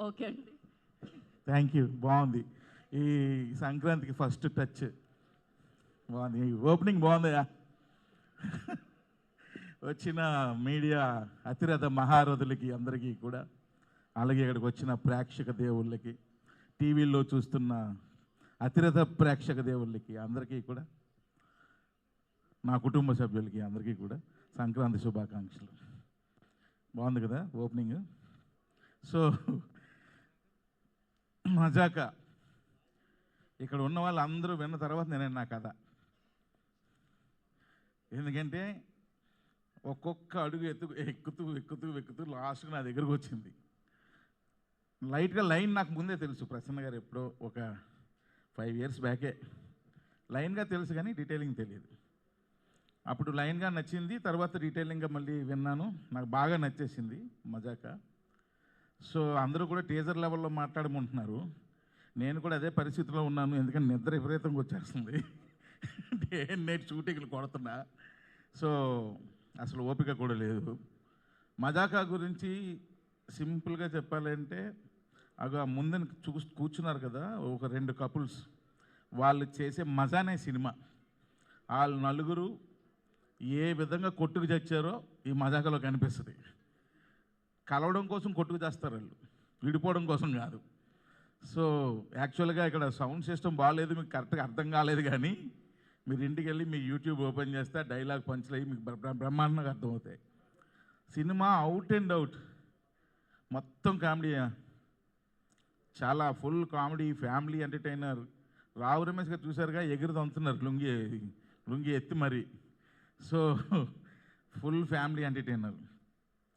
Okay అండి. Thank you. బాగుంది. ఈ సంక్రాంతికి ఫస్ట్ టచ్ బాగుంది. ఓపెనింగ్ బాగుందయా. వచ్చిన మీడియా అతిరథ మహారథులకి అందరికీ కూడా, అలాగే ఇక్కడికి వచ్చిన ప్రేక్షక దేవుళ్ళకి, టీవీల్లో చూస్తున్న అతిరథ ప్రేక్షక దేవుళ్ళకి అందరికీ కూడా, నా కుటుంబ సభ్యులకి అందరికీ కూడా సంక్రాంతి శుభాకాంక్షలు. బాగుంది కదా ఓపెనింగ్. సో మజాక ఇక్కడ ఉన్న వాళ్ళు అందరూ విన్న తర్వాత నేను నా కథ, ఎందుకంటే ఒక్కొక్క అడుగు ఎక్కుతూ లాస్ట్గా నా దగ్గరకు వచ్చింది. లైట్గా లైన్ నాకు ముందే తెలుసు, ప్రసన్న గారు ఎప్పుడో ఒక 5 years బ్యాకే లైన్గా తెలుసు, కానీ డీటెయిలింగ్ తెలియదు. అప్పుడు లైన్గా నచ్చింది, తర్వాత డీటెయిలింగ్గా మళ్ళీ విన్నాను, నాకు బాగా నచ్చేసింది మజాక. సో అందరూ కూడా టీజర్ లెవెల్లో మాట్లాడమంటున్నారు, నేను కూడా అదే పరిస్థితిలో ఉన్నాను, ఎందుకంటే నిద్ర విపరీతంగా వచ్చేస్తుంది. నేటి షూటింగ్లు కొడుతున్నా, సో అసలు ఓపిక కూడా లేదు. మజాకా గురించి సింపుల్గా చెప్పాలంటే, ముందని కూర్చున్నారు కదా ఒక 2 కపుల్స్, వాళ్ళు చేసే మజానే సినిమా. వాళ్ళు నలుగురు ఏ విధంగా కొట్టుకు చచ్చారో ఈ మజాకలో కనిపిస్తుంది. కలవడం కోసం కొట్టుకు చేస్తారు వాళ్ళు, విడిపోవడం కోసం కాదు. సో యాక్చువల్గా ఇక్కడ సౌండ్ సిస్టమ్ బాగాలేదు, మీకు కరెక్ట్గా అర్థం కాలేదు, కానీ మీరు ఇంటికి వెళ్ళి మీ యూట్యూబ్ ఓపెన్ చేస్తే డైలాగ్ పంచులు అయ్యి మీకు బ్రహ్మాండంగా అర్థమవుతాయి. సినిమా అవుట్ అండ్ అవుట్ మొత్తం కామెడీ, చాలా full comedy, family entertainer. Rao Ramesh గారు చూసారుగా, ఎగురు దంతున్నారు లుంగి ఎత్తి మరి. So full family entertainer.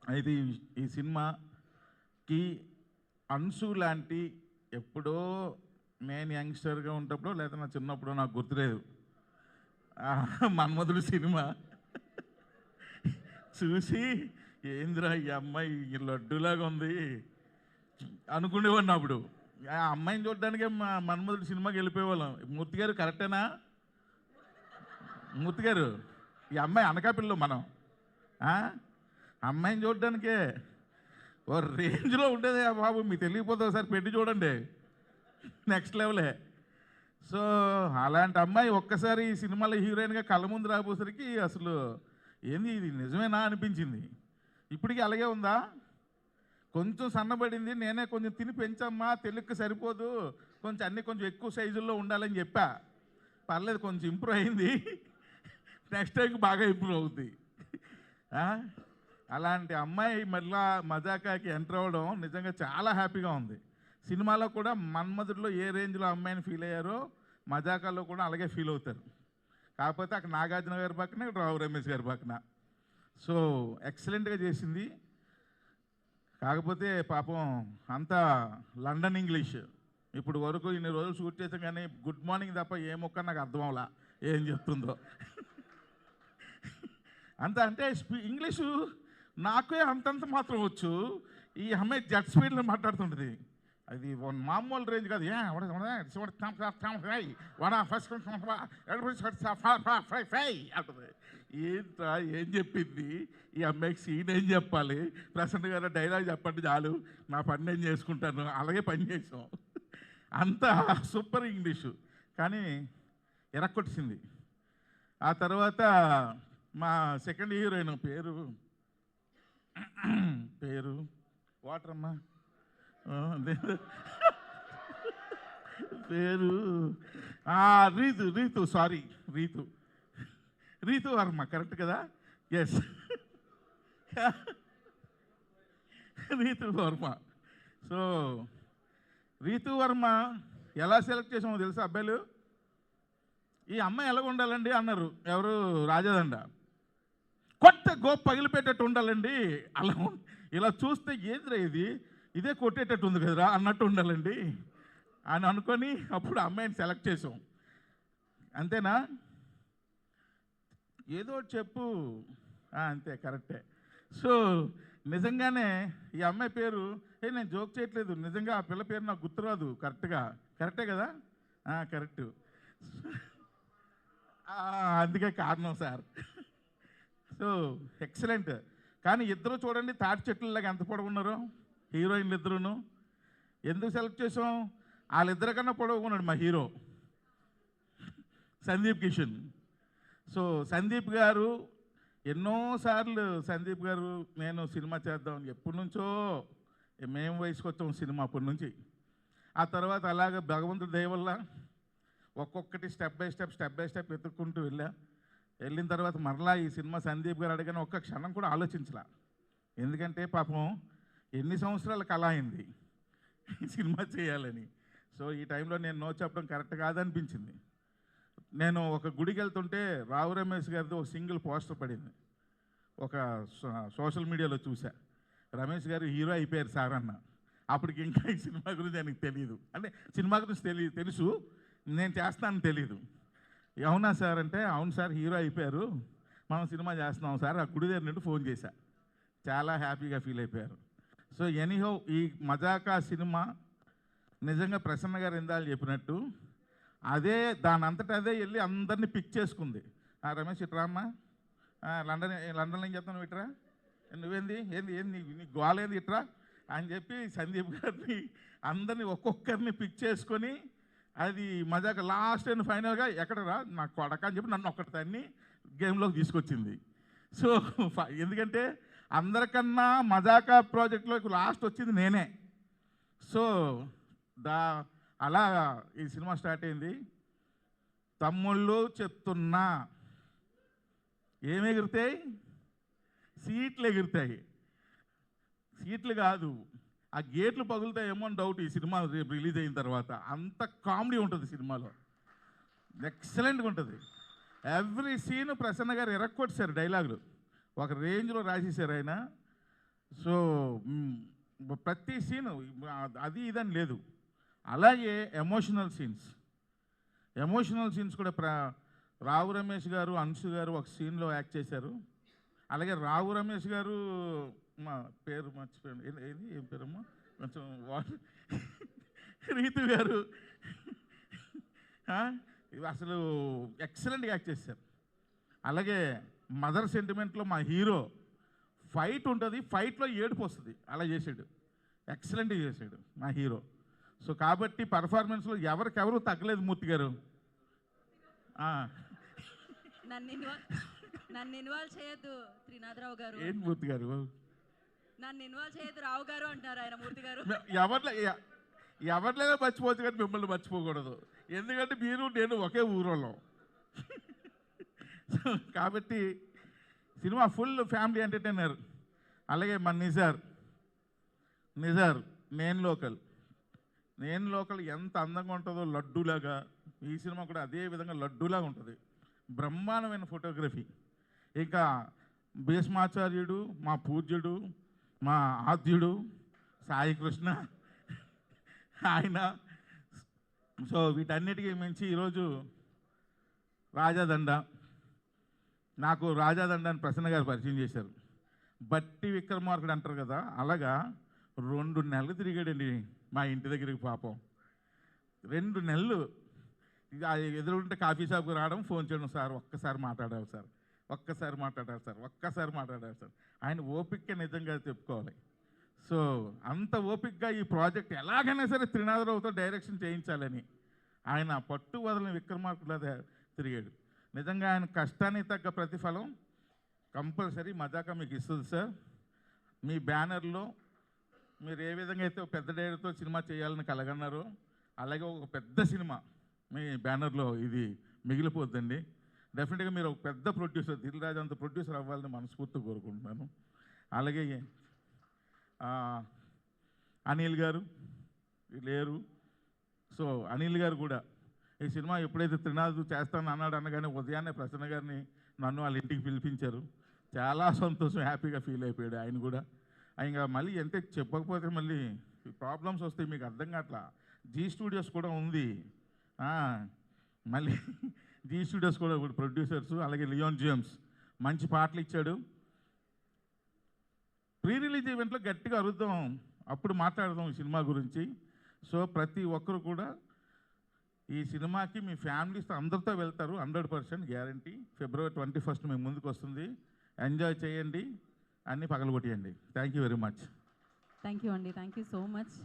అయితే ఈ సినిమాకి అన్సు లాంటి, ఎప్పుడో నేను యంగ్స్టర్గా ఉన్నప్పుడు లేదా నా చిన్నప్పుడు నాకు గుర్తులేదు, మన్మధుడు సినిమా చూసి ఏంద్రా ఈ అమ్మాయి లడ్డులాగా ఉంది అనుకునేవాడిని. అప్పుడు ఆ అమ్మాయిని చూడడానికే మన్మధుడు సినిమాకి వెళ్ళిపోయేవాళ్ళం. మూర్తి గారు కరెక్టేనా? మూర్తి గారు, ఈ అమ్మాయి అనకాపిల్లో మనం అమ్మాయిని చూడడానికే ఓ రేంజ్లో ఉండేది ఆ బాబు. మీకు తెలియకపోతే ఒకసారి పెట్టి చూడండి, నెక్స్ట్ లెవెలే. సో అలాంటి అమ్మాయి ఒక్కసారి ఈ సినిమాలో హీరోయిన్గా కళ్ళ ముందు రాబోసరికి అసలు ఏంది ఇది నిజమేనా అనిపించింది. ఇప్పటికీ అలాగే ఉందా? కొంచెం సన్నబడింది, నేనే కొంచెం తిని పెంచమ్మా, తెలుగుకి సరిపోదు, కొంచెం అన్నీ కొంచెం ఎక్కువ సైజుల్లో ఉండాలని చెప్పా. పర్లేదు, కొంచెం ఇంప్రూవ్ అయింది, నెక్స్ట్ టైంకి బాగా ఇంప్రూవ్ అవుతుంది. అలాంటి అమ్మాయి మళ్ళా మజాకాకి ఎంటర్ అవ్వడం నిజంగా చాలా హ్యాపీగా ఉంది. సినిమాలో కూడా మన్మధుడిలో ఏ రేంజ్లో అమ్మాయిని ఫీల్ అయ్యారో మజాకాలో కూడా అలాగే ఫీల్ అవుతారు. కాకపోతే అక్కడ నాగార్జున గారి పక్కన, ఇక్కడ రావు రమేష్ గారి పక్కన. సో ఎక్సలెంట్గా చేసింది. కాకపోతే పాపం అంతా లండన్ ఇంగ్లీష్. ఇప్పుడు వరకు ఇన్ని రోజులు షూట్ చేసాం, కానీ గుడ్ మార్నింగ్ తప్ప ఏ మొక్క నాకు అర్థం అవలా ఏం చెప్తుందో. అంత అంటే ఇంగ్లీషు నాకే అంతంత మాత్రం వచ్చు. ఈ అమ్మాయి జెట్ స్పీడ్లో మాట్లాడుతుంటుంది, అది మామూలు రేంజ్ కాదు. అంటుంది. ఏంట్రా ఏం చెప్పింది ఈ అమ్మాయికి? సీన్ ఏం చెప్పాలి? ప్రసన్న గారు డైలాగ్ చెప్పండి చాలు, నా పని నేను చేసుకుంటాను. అలాగే పని చేసాం. అంత సూపర్ ఇంగ్లీషు, కానీ ఎరక్కొట్టింది. ఆ తర్వాత మా సెకండ్ హీరోయిన్ పేరు వాటరమ్మా, పేరు రీతు వర్మ, కరెక్ట్ కదా? ఎస్, రీతు వర్మ. సో రీతు వర్మ ఎలా సెలెక్ట్ చేసామో తెలుసా అబ్బాయిలు? ఈ అమ్మాయి ఎలాగ ఉండాలండి అన్నారు ఎవరు, రాజాదండ. కొత్త గోప్ పగిలిపెట్టేట్టు ఉండాలండి, అలా ఇలా చూస్తే ఏంద్రా ఇదే కొట్టేటట్టు ఉంది కదరా అన్నట్టు ఉండాలండి అని అనుకొని అప్పుడు అమ్మాయిని సెలెక్ట్ చేసాం. అంతేనా? ఏదో చెప్పు, అంతే, కరెక్టే. సో నిజంగానే ఈ అమ్మాయి పేరు, నేను జోక్ చేయట్లేదు, నిజంగా ఆ పిల్ల పేరు నాకు గుర్తురాదు కరెక్టే కదా? కరెక్టు. అందుకే కారణం సార్. So excellent. కానీ ఇద్దరు చూడండి తాటి చెట్లలాగా ఎంత పొడవున్నారో హీరోయిన్లు ఇద్దరును. ఎందుకు సెలెక్ట్ చేసాం? వాళ్ళిద్దరికన్నా పొడవుగా ఉన్నాడు మా హీరో సందీప్ కిషన్. సో సందీప్ గారు ఎన్నోసార్లు సందీప్ గారు నేను సినిమా చేద్దామని ఎప్పటి నుంచో మేము వయసుకు వచ్చాం సినిమా అప్పటి నుంచి. ఆ తర్వాత అలాగ భగవంతుడి దయ వల్ల ఒక్కొక్కటి స్టెప్ బై స్టెప్ వెతుక్కుంటూ వెళ్ళిన తర్వాత మరలా ఈ సినిమా సందీప్ గారు అడిగిన ఒక్క క్షణం కూడా ఆలోచించలా. ఎందుకంటే పాపం ఎన్ని సంవత్సరాల కళ అయింది ఈ సినిమా చేయాలని. సో ఈ టైంలో నేను నో చెప్పడం కరెక్ట్ కాదనిపించింది. నేను ఒక గుడికి వెళ్తుంటే రావు రమేష్ గారిది ఒక సింగిల్ పోస్టర్ పడింది, ఒక సోషల్ మీడియాలో చూసా. రమేష్ గారు హీరో అయిపోయారు సార్ అన్న. అప్పటికి ఇంకా ఈ సినిమా గురించి ఆయనకు తెలియదు, అంటే సినిమా గురించి తెలుసు, నేను చేస్తానని తెలీదు. అవునా సార్ అంటే, అవును సార్ హీరో అయిపోయారు, మనం సినిమా చేస్తున్నాం సార్. ఆ గుడి దగ్గర నుండి ఫోన్ చేశా. చాలా హ్యాపీగా ఫీల్ అయిపోయారు. సో ఎనీహౌ ఈ మజాకా సినిమా నిజంగా ప్రసన్న గారు ఇందాలు చెప్పినట్టు అదే దానంతటా అదే వెళ్ళి అందరినీ పిక్ చేసుకుంది. రమేష్ ఇట్రా అమ్మా, లండన్లో ఏం చెప్తాను ఇట్రా, నువ్వేంది ఏంది నీ గోలేంది ఇట్రా అని చెప్పి సందీప్ గారిని అందరినీ ఒక్కొక్కరిని పిక్ చేసుకొని అది మజాక లాస్ట్ అండ్ ఫైనల్గా ఎక్కడ రా నాకు కొడక అని చెప్పి నన్ను ఒక్కటి దాన్ని గేమ్లోకి తీసుకొచ్చింది. సో ఎందుకంటే అందరికన్నా మజాకా ప్రాజెక్ట్లోకి లాస్ట్ వచ్చింది నేనే. సో అలా ఈ సినిమా స్టార్ట్ అయింది. తమ్ముళ్ళు చెప్తున్నా, ఏమి ఎగురుతాయి? సీట్లు ఎగురుతాయి. సీట్లు కాదు, ఆ గేట్లు పగులుతాయేమో అని డౌట్ ఈ సినిమా రేపు రిలీజ్ అయిన తర్వాత. అంత కామెడీ ఉంటుంది సినిమాలో, ఎక్సలెంట్గా ఉంటుంది. ఎవ్రీ సీన్ ప్రసన్న గారు ఎరక్కొట్టారు, డైలాగులు ఒక రేంజ్లో రాసేసారు ఆయన. సో ప్రతి సీను అది ఇదని లేదు. అలాగే ఎమోషనల్ సీన్స్ కూడా రావు రమేష్ గారు, అంశు గారు ఒక సీన్లో యాక్ట్ చేశారు. అలాగే రావు రమేష్ గారు, మా పేరు మర్చిపోయాను, ఏం పేరమ్మా, కొంచెం రీతు గారు అసలు ఎక్సలెంట్గా యాక్ట్ చేశారు. అలాగే మదర్ సెంటిమెంట్లో మా హీరో ఫైట్ ఉంటుంది, ఫైట్లో ఏడుపు వస్తుంది, అలా చేశాడు, ఎక్సలెంట్గా చేశాడు మా హీరో. సో కాబట్టి పర్ఫార్మెన్స్లో ఎవరికెవరు తగ్గలేదు మూర్తి గారు. నన్ను ఇన్వాల్వ్ చేయొద్దు త్రినాథరావు గారు. ఏంటి మూర్తి గారు, నన్ను ఇన్వాల్వ్ చేయొద్దు రావు గారు అంటారు ఆయన. మూర్తి గారు ఎవరినైనా మర్చిపోవచ్చు కానీ మిమ్మల్ని మర్చిపోకూడదు, ఎందుకంటే మీరు నేను ఒకే ఊరోళ్ళం. కాబట్టి సినిమా ఫుల్ ఫ్యామిలీ ఎంటర్టైనర్. అలాగే మన నిజార్ నేను లోకల్ ఎంత అందంగా ఉంటుందో లడ్డూలాగా, ఈ సినిమా కూడా అదే విధంగా లడ్డూలాగా ఉంటుంది. బ్రహ్మాండమైన ఫోటోగ్రఫీ. ఇంకా భీష్మాచార్యుడు, మా పూజ్యుడు, మా ఆద్యుడు సాయికృష్ణ ఆయన. సో వీటన్నిటికీ మించి ఈరోజు రాజాదండ, నాకు రాజాదండాన్ని ప్రసన్న గారు పరిచయం చేశారు. బట్టి విక్రమార్కుడు అంటారు కదా, అలాగా 2 నెలలు తిరిగాడండి మా ఇంటి దగ్గరికి. పాపం 2 నెలలు ఎదురుంటే కాఫీ షాప్కి రావడం, ఫోన్ చేయడం, సార్ ఒక్కసారి మాట్లాడాలి సార్, ఒక్కసారి మాట్లాడాలి సార్. ఆయన ఓపిక నిజంగా చెప్పుకోవాలి. సో అంత ఓపికగా ఈ ప్రాజెక్ట్ ఎలాగైనా సరే త్రినాథరావుతో డైరెక్షన్ చేయించాలని ఆయన పట్టు వదలని విక్రమార్కుడు తిరిగాడు. నిజంగా ఆయన కష్టానికి తగ్గ ప్రతిఫలం కంపల్సరీ మజాకా మీకు ఇస్తుంది సార్. మీ బ్యానర్లో మీరు ఏ విధంగా అయితే పెద్ద డైరెక్టర్తో సినిమా చేయాలని కలగన్నారో, అలాగే ఒక పెద్ద సినిమా మీ బ్యానర్లో ఇది మిగిలిపోద్దండి. డెఫినెట్గా మీరు ఒక పెద్ద ప్రొడ్యూసర్, దిల్ రాజు అంత ప్రొడ్యూసర్ అవ్వాలని మనస్ఫూర్తిగా కోరుకుంటున్నాను. అలాగే అనిల్ గారు లేరు. సో అనిల్ గారు కూడా ఈ సినిమా ఎప్పుడైతే త్రినాథ్ చేస్తాను అన్నాడు అనగానే ఉదయాన్నే ప్రసన్న గారిని నన్ను వాళ్ళ ఇంటికి పిలిపించారు. చాలా సంతోషం, హ్యాపీగా ఫీల్ అయిపోయాడు ఆయన కూడా. ఇంకా మళ్ళీ ఎంత చెప్పకపోతే మళ్ళీ ప్రాబ్లమ్స్ వస్తాయి, మీకు అర్థం కావట్లా. జీ స్టూడియోస్ కూడా ఉంది, మళ్ళీ జీ స్టూడియోస్ కూడా ప్రొడ్యూసర్స్. అలాగే లియోన్ జేమ్స్ మంచి పాటలు ఇచ్చాడు. ప్రీ రిలీజ్ ఈవెంట్లో గట్టిగా అరుద్దాం, అప్పుడు మాట్లాడదాం ఈ సినిమా గురించి. సో ప్రతి ఒక్కరు కూడా ఈ సినిమాకి మీ ఫ్యామిలీస్ అందరితో వెళ్తారు, 100% గ్యారంటీ. February 21 మీ ముందుకు వస్తుంది. ఎంజాయ్ చేయండి, అన్నీ పగలగొట్టేయండి. Thank you very much. Thank you అండి, థ్యాంక్ యూ సో మచ్.